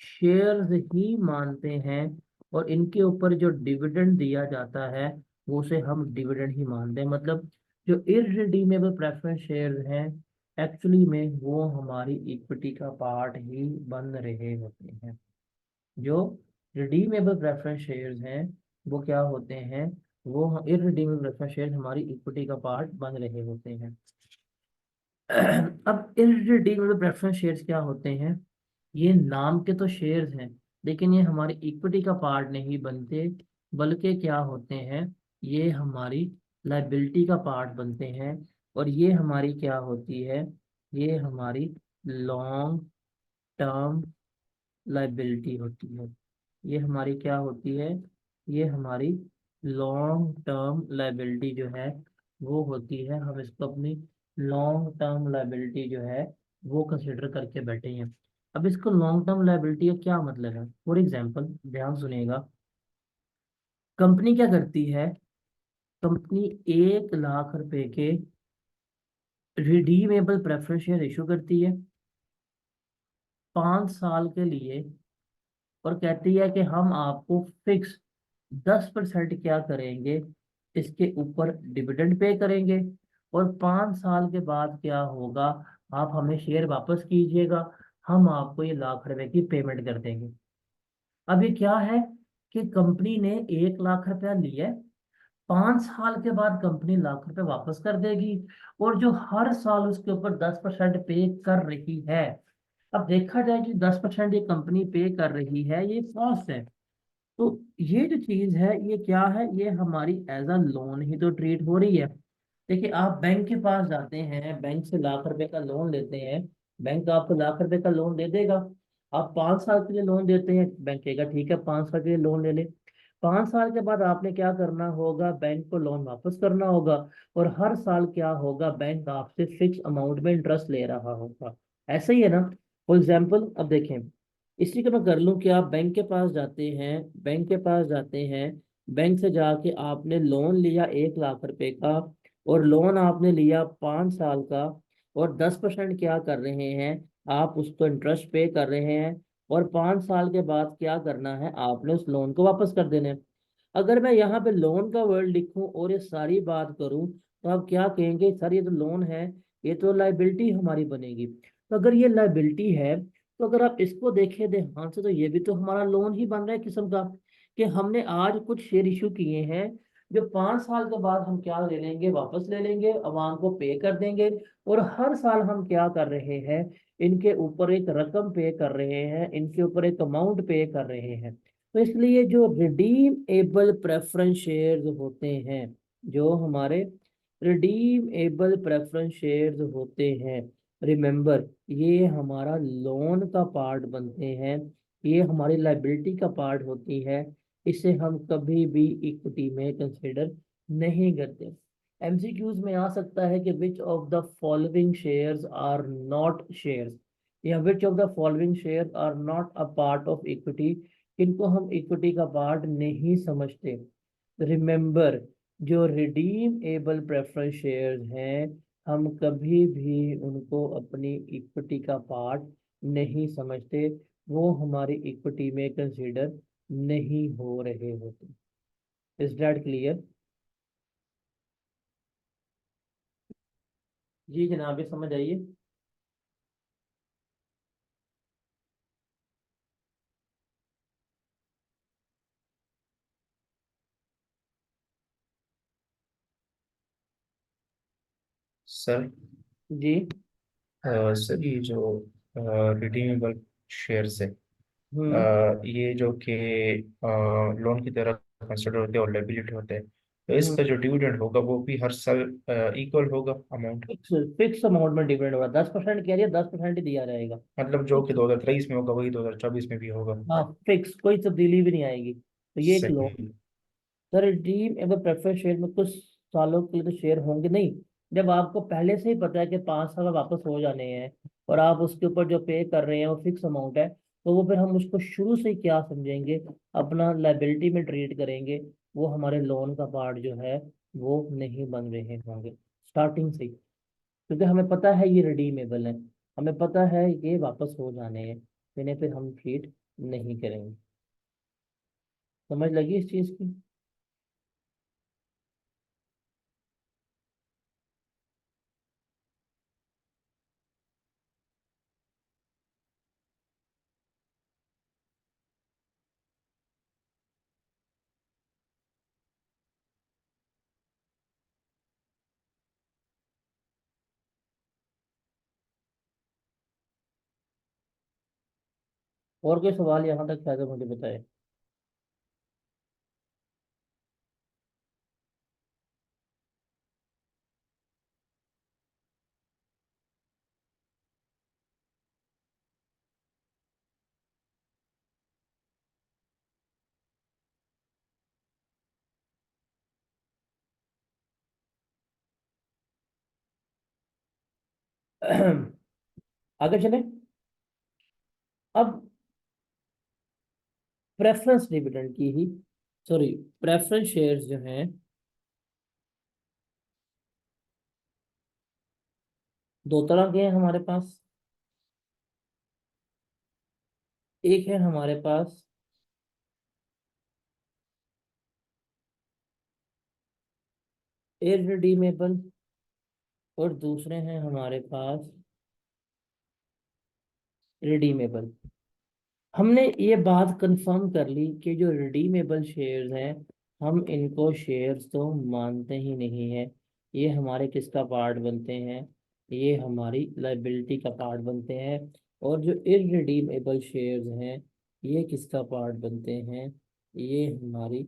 शेयर्स ही मानते हैं, और इनके ऊपर जो डिविडेंड दिया जाता है वो उसे हम डिविडेंड ही मानते हैं। मतलब जो इररिडीमेबल प्रेफरेंस शेयर्स हैं एक्चुअली में वो हमारी इक्विटी का पार्ट ही बन रहे होते हैं। जो रिडीमेबल प्रेफरेंस शेयर्स हैं वो क्या होते हैं, वो इररिडीमेबल प्रेफरेंस शेयर्स हमारी इक्विटी का पार्ट बन रहे होते हैं। अब इररिडीमेबल प्रेफरेंस शेयर्स क्या होते हैं? ये नाम के तो शेयर्स हैं, लेकिन ये हमारी इक्विटी का पार्ट नहीं बनते, बल्कि क्या होते हैं, ये हमारी लाइबिलिटी का पार्ट बनते हैं। और ये हमारी क्या होती है, ये हमारी लॉन्ग टर्म लाइबिलिटी होती है। ये हमारी क्या होती है, ये हमारी लॉन्ग टर्म लाइबिलिटी जो है वो होती है। हम इसको अपनी लॉन्ग टर्म लाइबिलिटी जो है वो कंसिडर करके बैठे हैं। अब इसको लॉन्ग टर्म लाइबिलिटी का क्या मतलब है, फॉर एग्जांपल ध्यान सुनिएगा। कंपनी क्या करती है, कंपनी 1 लाख रुपए के रिडीमेबल प्रेफरेंस शेयर इशू करती है 5 साल के लिए, और कहती है कि हम आपको फिक्स 10% क्या करेंगे, इसके ऊपर डिविडेंड पे करेंगे, और 5 साल के बाद क्या होगा, आप हमें शेयर वापस कीजिएगा, हम आपको ये लाख रुपए की पेमेंट कर देंगे। अब ये क्या है कि कंपनी ने 1 लाख रुपया लिया है, 5 साल के बाद कंपनी लाख रुपए वापस कर देगी, और जो हर साल उसके ऊपर 10% पे कर रही है। अब देखा जाए कि 10% ये कंपनी पे कर रही है, ये कॉस्ट है। तो ये जो चीज है ये क्या है, ये हमारी एज अ लोन ही तो ट्रीट हो रही है। देखिए आप बैंक के पास जाते हैं, बैंक से लाख रुपए का लोन लेते हैं, बैंक आपको लाख रुपए का लोन दे देगा। आप 5 साल के लिए लोन देते हैं, बैंक कहेगा ठीक है 5 साल के लिए लोन ले ले। 5 साल के बाद आपने क्या करना होगा, बैंक को लोन वापस करना होगा, और हर साल क्या होगा, बैंक आपसे फिक्स अमाउंट में इंटरेस्ट ले रहा होगा। ऐसा ही है ना। फॉर एग्जाम्पल अब देखें, इसी का मैं कर लूँ कि आप बैंक के पास जाते हैं, बैंक के पास जाते हैं, बैंक से जाके आपने लोन लिया 1 लाख रुपए का, और लोन आपने लिया 5 साल का, और 10% क्या कर रहे हैं, आप उसको इंटरेस्ट पे कर रहे हैं, और 5 साल के बाद क्या करना है, आपने उस लोन को वापस कर देना है। अगर मैं यहाँ पे लोन का वर्ड लिखूं और ये सारी बात करूं तो आप क्या कहेंगे, सर ये तो लोन है, ये तो लाइबिलिटी हमारी बनेगी। तो अगर ये लाइबिलिटी है तो अगर आप इसको देखें ध्यान से, तो ये भी तो हमारा लोन ही बन रहा है किस्म का, कि हमने आज कुछ शेयर इशू किए हैं जो 5 साल के बाद हम क्या ले लेंगे, वापस ले लेंगे, अवाम को पे कर देंगे। और हर साल हम क्या कर रहे हैं, इनके ऊपर एक रकम पे कर रहे हैं, इनके ऊपर एक अमाउंट पे कर रहे हैं। तो इसलिए जो रिडीम एबल प्रेफरेंस शेयर्स होते हैं, जो हमारे रिडीम एबल प्रेफरेंस शेयर्स होते हैं, रिमेंबर ये हमारा लोन का पार्ट बनते हैं, ये हमारी लाइबिलिटी का पार्ट होती है। इसे हम कभी भी इक्विटी में कंसिडर नहीं करते। एमसीक्यूज में आ सकता है कि which of the following shares are not shares, या which of the following share are not a part of equity, इनको हम इक्विटी का पार्ट नहीं समझते। रिमेंबर, जो रिडीम एबल प्रेफरेंस शेयर्स हैं, हम कभी भी उनको अपनी इक्विटी का पार्ट नहीं समझते, वो हमारी इक्विटी में कंसीडर नहीं हो रहे होते। Is that clear? जी जनाब, ये समझ आइए। सर, जी। सर ये जो रिडीमेबल शेयर्स है, हम्म। ये जो कि लोन की तरह कंसिडर होते हैं और लायबिलिटी होते हैं, तो इसका जो डिविडेंड होगा वो भी हर साल इक्वल होगा अमाउंट? फिक्स फिक्स अमाउंट में डिविडेंड होगा, 10% कह रही है, 10% ही दिया जाएगा। मतलब जो कि फिक्स। 2023 में होगा वही 2024 में भी होगा? हाँ, फिक्स, कोई तब्दीली भी नहीं आएगी। तो ये एक लो। सही। सर ड्रीम एवं प्रेफरेंस शेयर में कुछ सालों के लिए तो शेयर होंगे नहीं। जब आपको पहले से ही पता है कि 5 साल में वापस हो जाने हैं, और आप उसके ऊपर जो पे कर रहे हैं वो फिक्स अमाउंट है, तो वो फिर हम उसको शुरू से ही क्या समझेंगे, अपना लाइबिलिटी में ट्रीट करेंगे। वो हमारे लोन का पार्ट जो है वो नहीं बन रहे होंगे स्टार्टिंग से ही, क्योंकि हमें पता है ये रिडीमेबल है, हमें पता है ये वापस हो जाने हैं, इन्हें फिर हम ट्रीट नहीं करेंगे। समझ लगी इस चीज़ की? और कोई सवाल यहाँ तक है तो मुझे बताए। आगे चले। अब प्रेफरेंस डिविडेंड की ही, सॉरी, प्रेफरेंस शेयर्स जो हैं, दो तरह के हैं हमारे पास। एक है हमारे पास इररिडीमेबल, और दूसरे हैं हमारे पास रिडीमेबल। हमने ये बात कंफर्म कर ली कि जो रिडीमेबल शेयर्स हैं, हम इनको शेयर्स तो मानते ही नहीं है। ये हमारे किसका पार्ट बनते हैं? ये हमारी लाइबिलिटी का पार्ट बनते हैं। और जो इररिडीमेबल शेयर्स हैं, ये किसका पार्ट बनते हैं? ये हमारी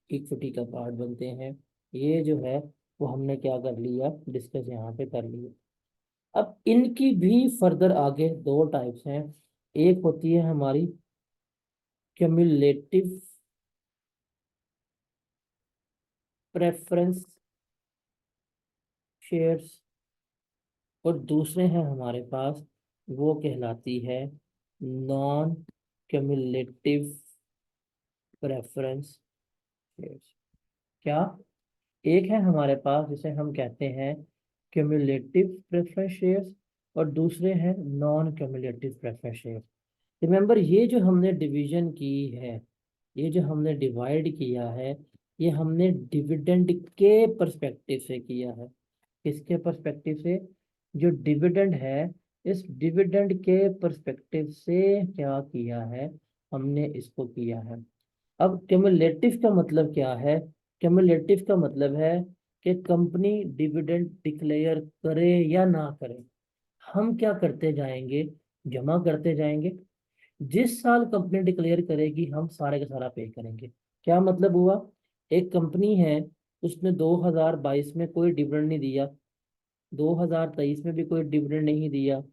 इक्विटी का पार्ट बनते हैं। ये जो है वो हमने क्या कर लिया, डिस्कस यहाँ पे कर लिया। अब इनकी भी फर्दर आगे दो टाइप्स हैं। एक होती है हमारी क्यूमुलेटिव प्रेफरेंस शेयर्स, और दूसरे हैं हमारे पास, वो कहलाती है नॉन क्यूमुलेटिव प्रेफरेंस शेयर्स। क्या? एक है हमारे पास जिसे हम कहते हैं क्यूमुलेटिव प्रेफरेंस शेयर्स, और दूसरे हैं non cumulative preference shares. Remember, ये जो हमने डिवीजन की है, ये जो हमने डिवाइड किया है, ये हमने डिविडेंड के पर्सपेक्टिव से किया है। किसके पर्सपेक्टिव से? जो डिविडेंड है, इस डिविडेंड के पर्सपेक्टिव से क्या किया है, हमने इसको किया है। अब क्यूमुलेटिव का मतलब क्या है? क्यूमुलेटिव का मतलब है कि कंपनी डिविडेंड डिक्लेयर करे या ना करे, हम क्या करते जाएंगे, जमा करते जाएंगे। जिस साल कंपनी डिक्लेयर करेगी हम सारे का सारा पे करेंगे। क्या मतलब हुआ? एक कंपनी है, उसने 2022 में कोई डिविडेंड नहीं दिया, 2023 में भी कोई डिविडेंड नहीं दिया,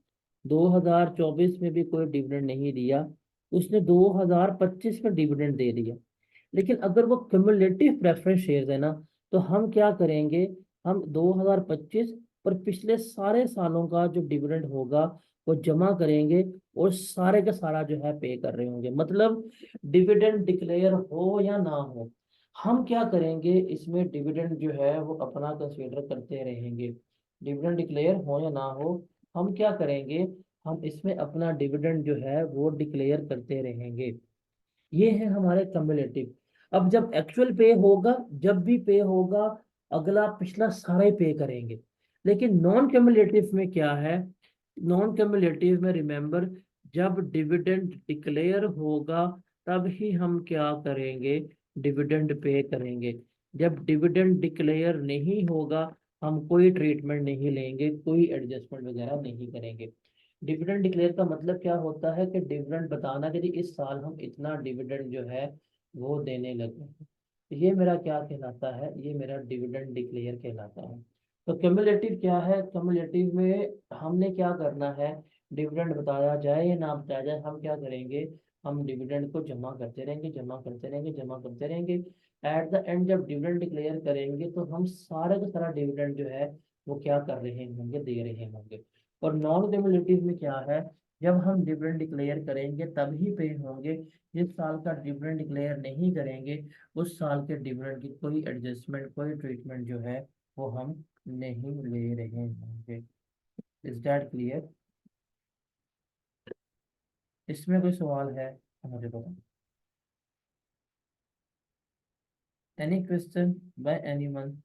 2024 में भी कोई डिविडेंड नहीं दिया, उसने 2025 में डिविडेंड दे दिया। लेकिन अगर वो क्यूमुलेटिव प्रेफरेंस शेयर्स है ना, तो हम क्या करेंगे, हम 2025 पर पिछले सारे सालों का जो डिविडेंड होगा वो जमा करेंगे, और सारे का सारा जो है पे कर रहे होंगे। मतलब डिविडेंड डिक्लेयर हो या ना हो, हम क्या करेंगे इसमें डिविडेंड जो है वो अपना कंसीडर करते रहेंगे। डिविडेंड डिक्लेयर हो या ना हो, हम क्या करेंगे, हम इसमें अपना डिविडेंड जो है वो डिक्लेयर करते रहेंगे। ये है हमारे कम्युलेटिव। अब जब एक्चुअल पे होगा, जब भी पे होगा, अगला पिछला सारा ही पे करेंगे। लेकिन नॉन कम्युलेटिव में क्या है, नॉन कम्युलेटिव में रिमेंबर, जब डिविडेंड डिक्लेयर होगा तब ही हम क्या करेंगे, डिविडेंड पे करेंगे। जब डिविडेंड डिक्लेयर नहीं होगा, हम कोई ट्रीटमेंट नहीं लेंगे, कोई एडजस्टमेंट वगैरह नहीं करेंगे। डिविडेंड डिक्लेयर का मतलब क्या होता है कि डिविडेंड बताना कि जी इस साल हम इतना डिविडेंड जो है वो देने लगे हैं। तो ये मेरा क्या कहलाता है, ये मेरा डिविडेंड डिक्लेयर कहलाता है। तो क्यूमुलेटिव क्या है, क्यूमुलेटिव में हमने क्या करना है, डिविडेंड बताया जाए या ना बताया जाए, हम क्या करेंगे, हम डिविडेंड को जमा करते रहेंगे, जमा करते रहेंगे, जमा करते रहेंगे। एट द एंड जब डिविडेंड डिक्लेयर करेंगे तो हम सारे का सारा डिविडेंड जो है वो क्या कर रहे होंगे, दे रहे होंगे। और नॉन क्यूमुलेटिव में क्या है, जब हम डिविडेंड डिक्लेयर करेंगे तभी पे होंगे। जिस साल का डिविडेंड डिक्लेयर नहीं करेंगे उस साल के डिविडेंड की कोई एडजस्टमेंट, कोई ट्रीटमेंट जो है वो हम नहीं ले रहे होंगे। Is that clear? इसमें कोई सवाल है तो मुझे बताओ। Any question by anyone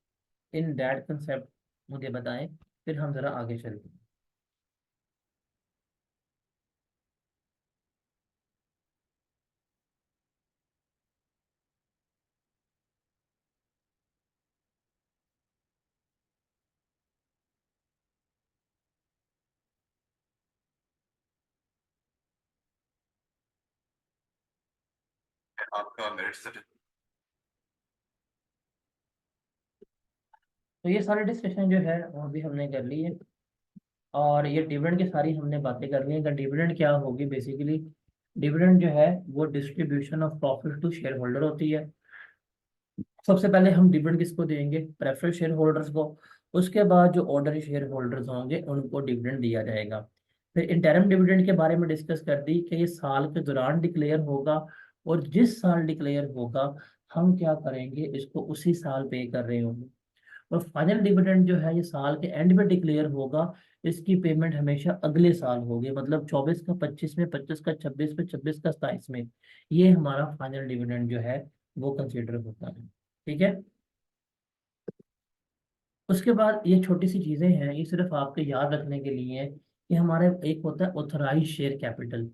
in that concept, मुझे बताएं, फिर हम जरा आगे चलते हैं। आपका मेरिट सर्टिफिकेट। तो ये सारे डिस्कशन जो है वो भी हमने कर ली है, और ये डिविडेंड की सारी हमने बातें कर ली हैं कि डिविडेंड क्या होगी। बेसिकली डिविडेंड जो है वो distribution of profit to share holder होती है। सबसे पहले हम डिविडेंड किसको देंगे, प्रेफरेंस शेयर होल्डर्स को। उसके बाद जो ऑर्डनरी शेयर होल्डर्स होंगे उनको डिविडेंड दिया जाएगा। फिर इंटरम डिविडेंड के बारे में डिस्कस कर दी कि ये साल के दौरान डिक्लेयर होगा, और जिस साल डिक्लेयर होगा हम क्या करेंगे, इसको उसी साल पे कर रहे होंगे। और फाइनल डिविडेंड जो है ये साल के एंड में डिक्लेयर होगा, इसकी पेमेंट हमेशा अगले साल होगी। मतलब 24 का 25 में, 25 का 26 में, 26 का 27 में। ये हमारा फाइनल डिविडेंड जो है वो कंसिडर होता है। ठीक है। उसके बाद ये छोटी सी चीजें हैं, ये सिर्फ आपके याद रखने के लिए है कि हमारे एक होता है authorise share capital.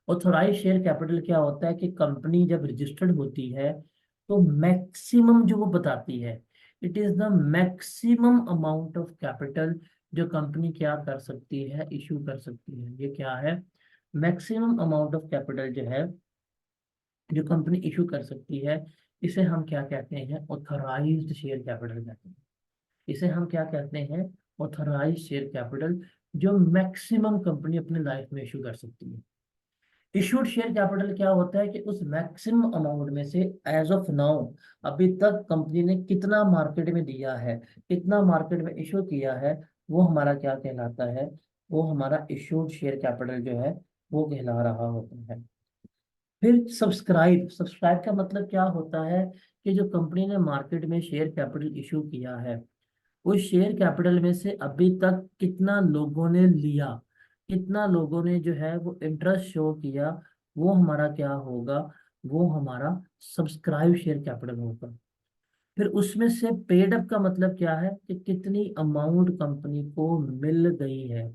Authorise share capital क्या होता है कि कंपनी जब रजिस्टर्ड होती है तो मैक्सिमम जो वो बताती है, it is the maximum amount of capital जो कंपनी क्या कर सकती है, इशू कर सकती है। ये क्या है, मैक्सिमम अमाउंट ऑफ कैपिटल जो है जो कंपनी इशू कर सकती है, इसे हम क्या कहते हैं, ऑथराइज्ड शेयर कैपिटल कहते हैं। इसे हम क्या कहते हैं, ऑथराइज शेयर कैपिटल, जो मैक्सिमम कंपनी अपने लाइफ में इशू कर सकती है। इशूड शेयर कैपिटल क्या होता है कि उस मैक्सिमम अमाउंट में से एज ऑफ नाउ अभी तक कंपनी ने कितना मार्केट में दिया है, कितना मार्केट में इशू किया है, वो हमारा क्या कहलाता है, वो हमारा इशूड शेयर कैपिटल जो है वो कहला रहा होता है। फिर सब्सक्राइब, सब्सक्राइब का मतलब क्या होता है कि जो कंपनी ने मार्केट में शेयर कैपिटल इशू किया है, उस शेयर कैपिटल में से अभी तक कितना लोगों ने लिया, कितना लोगों ने जो है वो इंटरेस्ट शो किया, वो हमारा क्या होगा, वो हमारा सब्सक्राइब शेयर कैपिटल होगा। फिर उसमें से पेड अप का मतलब क्या है कि कितनी अमाउंट कंपनी को मिल गई है।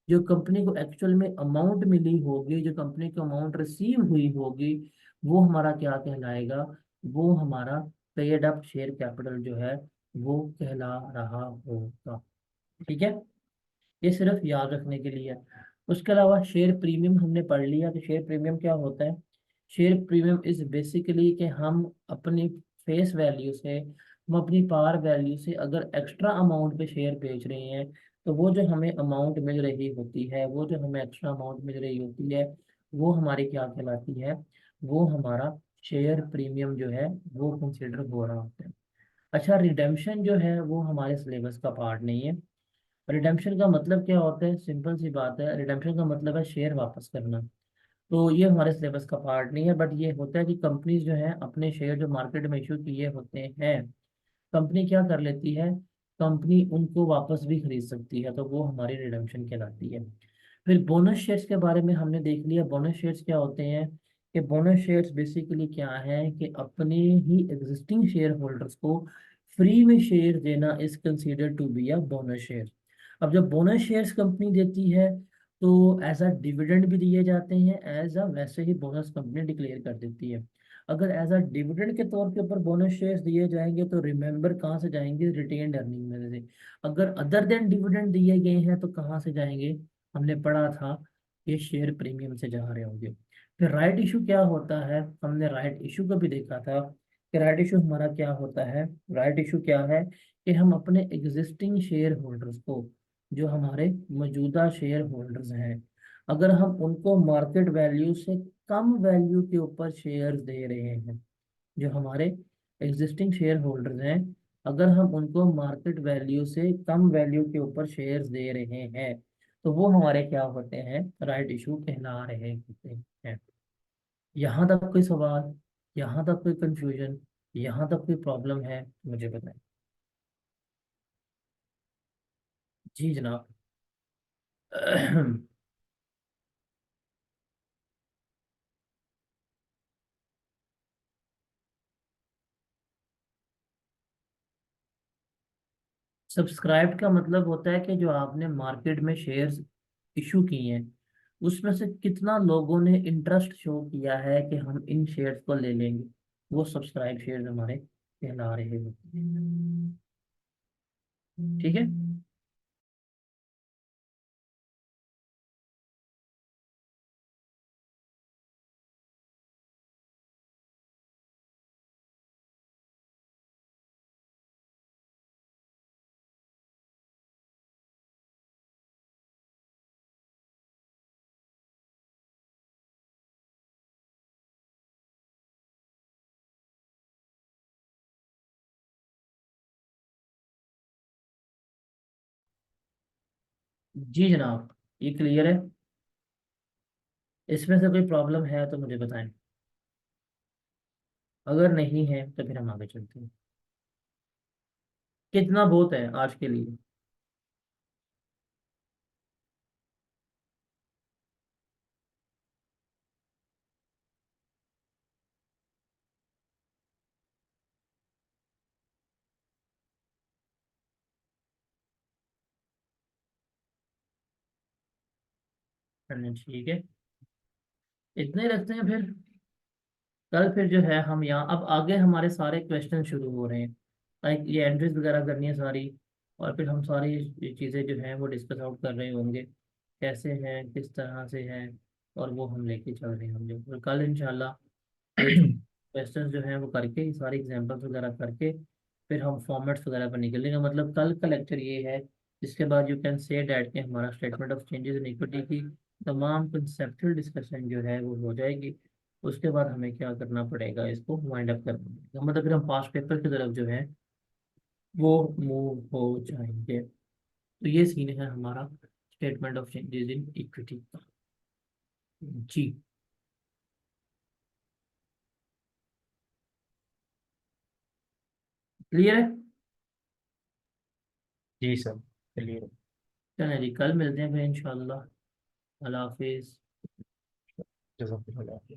जो कंपनी को एक्चुअल में अमाउंट मिली होगी, जो कंपनी को अमाउंट रिसीव हुई होगी, वो हमारा क्या कहलाएगा, वो हमारा पेड अप शेयर कैपिटल जो है वो कहला रहा होगा। ठीक है। ये सिर्फ याद रखने के लिए है। उसके अलावा शेयर प्रीमियम हमने पढ़ लिया। तो शेयर प्रीमियम क्या होता है, शेयर प्रीमियम इज बेसिकली कि हम अपनी फेस वैल्यू से, हम अपनी पार वैल्यू से अगर एक्स्ट्रा अमाउंट पे शेयर बेच रहे हैं, तो वो जो हमें अमाउंट मिल रही होती है, वो जो हमें एक्स्ट्रा अमाउंट मिल रही होती है, वो हमारी क्या कहलाती है, वो हमारा शेयर प्रीमियम जो है वो कंसिडर हो रहा होता है। अच्छा, रिडेम्पशन जो है वो हमारे सिलेबस का पार्ट नहीं है। रिडेम्पशन का मतलब क्या होता है, सिंपल सी बात है, रिडेम्पशन का मतलब है शेयर वापस करना। तो ये हमारे सिलेबस का पार्ट नहीं है, बट ये होता है कि कंपनीज जो है अपने शेयर जो मार्केट में इशू किए होते हैं, कंपनी क्या कर लेती है, कंपनी उनको वापस भी खरीद सकती है, तो वो हमारी रिडेम्पशन कहलाती है। फिर बोनस शेयर्स के बारे में हमने देख लिया। बोनस शेयर्स क्या होते हैं, कि बोनस शेयर्स बेसिकली क्या है कि अपने ही एग्जिस्टिंग शेयर होल्डर्स को फ्री में शेयर देना is considered to be a bonus share. अब जब बोनस शेयर्स कंपनी देती है तो एज अ डिविडेंड भी दिए जाते हैं, एज अ वैसे ही बोनस कंपनी डिक्लेयर कर देती है। अगर एज अ डिविडेंड के तौर के ऊपर बोनस शेयर्स दिए जाएंगे तो रिमेंबर कहाँ से जाएंगे, रिटेन्ड अर्निंग में से। अगर अदर देन डिविडेंड दिए गए हैं तो कहाँ से जाएंगे, हमने पढ़ा था ये शेयर प्रीमियम से जा रहे होंगे। फिर राइट इशू क्या होता है, हमने राइट इशू को भी देखा था कि राइट इशू हमारा क्या होता है। राइट इशू क्या है कि हम अपने एग्जिस्टिंग शेयर होल्डर्स को, जो हमारे मौजूदा शेयर होल्डर्स हैं, अगर हम उनको मार्केट वैल्यू से कम वैल्यू के ऊपर शेयर्स दे रहे हैं, जो हमारे एग्जिस्टिंग शेयर होल्डर्स हैं, अगर हम उनको मार्केट वैल्यू से कम वैल्यू के ऊपर शेयर्स दे रहे हैं, तो वो हमारे क्या होते हैं, राइट इशू कहला रहे होते हैं। यहाँ तक कोई सवाल, यहाँ तक कोई कंफ्यूजन, यहाँ तक कोई प्रॉब्लम है, मुझे बताएं। जी जनाब। सब्सक्राइब का मतलब होता है कि जो आपने मार्केट में शेयर्स इशू किए हैं, उसमें से कितना लोगों ने इंटरेस्ट शो किया है कि हम इन शेयर्स को ले लेंगे, वो सब्सक्राइब शेयर्स हमारे कहला रहे होते हैं। ठीक है। जी जनाब, ये क्लियर है। इसमें से कोई प्रॉब्लम है तो मुझे बताएं, अगर नहीं है तो फिर हम आगे चलते हैं। कितना बहुत है आज के लिए। ठीक है, इतने ही रखते हैं फिर। कल फिर जो है हम यहाँ, अब आगे हमारे सारे क्वेश्चन शुरू हो रहे हैं, लाइक ये एंट्रीज वगैरह करनी है सारी, और फिर हम सारी ये चीज़ें जो हैं वो डिस्कस आउट कर रहे होंगे, कैसे हैं, किस तरह से हैं, और वो हम लेके चल रहे होंगे। और कल इंशाल्लाह ये जो क्वेश्चन जो हैं वो करके, सारे एग्जांपल्स वगैरह करके, फिर हम फॉर्मेट्स वगैरह पर निकलेंगे। मतलब कल का लेक्चर ये है, जिसके बाद यू कैन से डैट कि हमारा statement of changes in equity की तमाम कंसेप्चुअल डिस्कशन जो है वो हो जाएगी। उसके बाद हमें क्या करना पड़ेगा, इसको वाइंड अप करना पड़ेगा, मतलब फिर हम पास्ट पेपर की तरफ जो है वो मूव हो जाएंगे। तो ये सीन है हमारा statement of changes in equity का। जी। क्लियर है। जी सर, चलिए। चलें जी, कल मिलते हैं फिर इंशाल्लाह। अल्लाह हाफिज़। जज़ाकल्लाह।